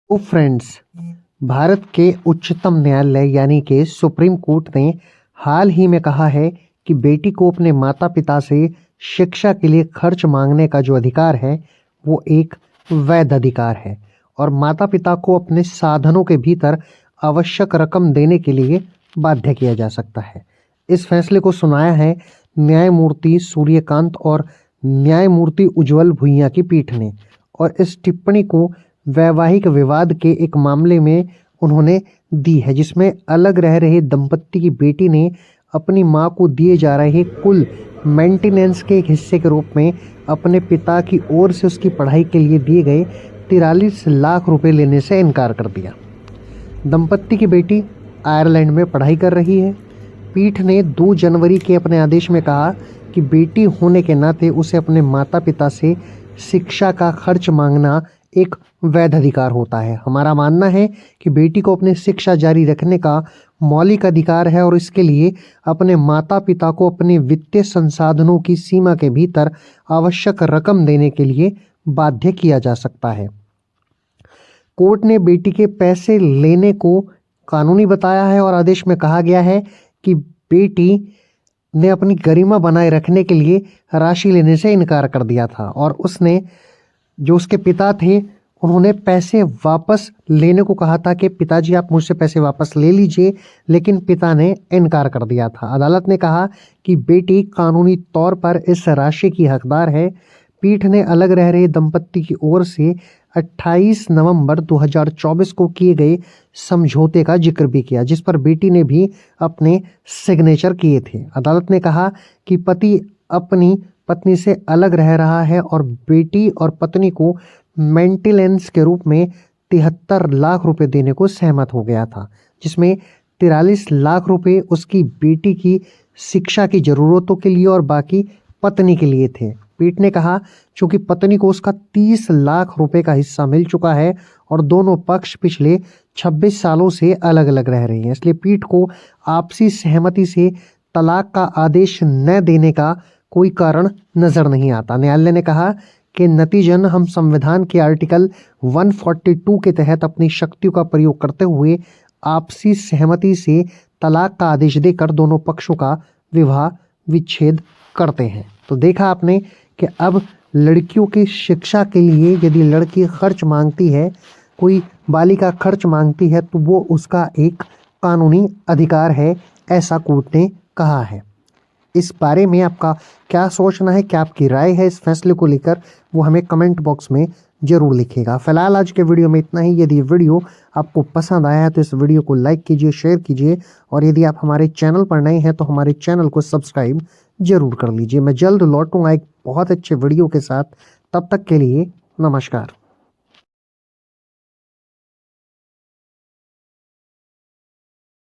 तो फ्रेंड्स, भारत के उच्चतम न्यायालय यानी कि सुप्रीम कोर्ट ने हाल ही में कहा है कि बेटी को अपने माता पिता से शिक्षा के लिए खर्च मांगने का जो अधिकार है वो एक वैध अधिकार है और माता पिता को अपने साधनों के भीतर आवश्यक रकम देने के लिए बाध्य किया जा सकता है। इस फैसले को सुनाया है न्यायमूर्ति सूर्यकांत और न्यायमूर्ति उज्ज्वल भुइयां की पीठ ने और इस टिप्पणी को वैवाहिक विवाद के एक मामले में उन्होंने दी है, जिसमें अलग रह रहे दंपत्ति की बेटी ने अपनी मां को दिए जा रहे कुल मेंटेनेंस के एक हिस्से के रूप में अपने पिता की ओर से उसकी पढ़ाई के लिए दिए गए 43 लाख रुपए लेने से इनकार कर दिया। दंपत्ति की बेटी आयरलैंड में पढ़ाई कर रही है। पीठ ने 2 जनवरी के अपने आदेश में कहा कि बेटी होने के नाते उसे अपने माता पिता से शिक्षा का खर्च मांगना एक वैध अधिकार होता है। हमारा मानना है कि बेटी को अपनी शिक्षा जारी रखने का मौलिक अधिकार है और इसके लिए अपने माता पिता को अपने वित्तीय संसाधनों की सीमा के भीतर आवश्यक रकम देने के लिए बाध्य किया जा सकता है। कोर्ट ने बेटी के पैसे लेने को कानूनी बताया है और आदेश में कहा गया है कि बेटी ने अपनी गरिमा बनाए रखने के लिए राशि लेने से इनकार कर दिया था और उसने जो उसके पिता थे उन्होंने पैसे वापस लेने को कहा था कि पिताजी आप मुझसे पैसे वापस ले लीजिए, लेकिन पिता ने इनकार कर दिया था। अदालत ने कहा कि बेटी कानूनी तौर पर इस राशि की हकदार है। पीठ ने अलग रह रहे दंपत्ति की ओर से 28 नवंबर 2024 को किए गए समझौते का जिक्र भी किया, जिस पर बेटी ने भी अपने सिग्नेचर किए थे। अदालत ने कहा कि पति अपनी पत्नी से अलग रह रहा है और बेटी और पत्नी को मेंटेनेंस के रूप में 73 लाख रुपए देने को सहमत हो गया था, जिसमें 43 लाख रुपए उसकी बेटी की शिक्षा की जरूरतों के लिए और बाकी पत्नी के लिए थे। पीठ ने कहा चूंकि पत्नी को उसका 30 लाख रुपए का हिस्सा मिल चुका है और दोनों पक्ष पिछले 26 सालों से अलग अलग रह रहे हैं, इसलिए पीठ को आपसी सहमति से तलाक का आदेश न देने का कोई कारण नजर नहीं आता। न्यायालय ने कहा कि नतीजन हम संविधान के आर्टिकल 142 के तहत अपनी शक्तियों का प्रयोग करते हुए आपसी सहमति से तलाक का आदेश देकर दोनों पक्षों का विवाह विच्छेद करते हैं। तो देखा आपने कि अब लड़कियों की शिक्षा के लिए यदि लड़की खर्च मांगती है, कोई बालिका खर्च मांगती है, तो वो उसका एक कानूनी अधिकार है, ऐसा कोर्ट ने कहा है। इस बारे में आपका क्या सोचना है, क्या आपकी राय है इस फैसले को लेकर, वो हमें कमेंट बॉक्स में जरूर लिखिएगा। फिलहाल आज के वीडियो में इतना ही। यदि वीडियो आपको पसंद आया है तो इस वीडियो को लाइक कीजिए, शेयर कीजिए और यदि आप हमारे चैनल पर नए हैं तो हमारे चैनल को सब्सक्राइब जरूर कर लीजिए। मैं जल्द लौटूंगा एक बहुत अच्छे वीडियो के साथ। तब तक के लिए नमस्कार।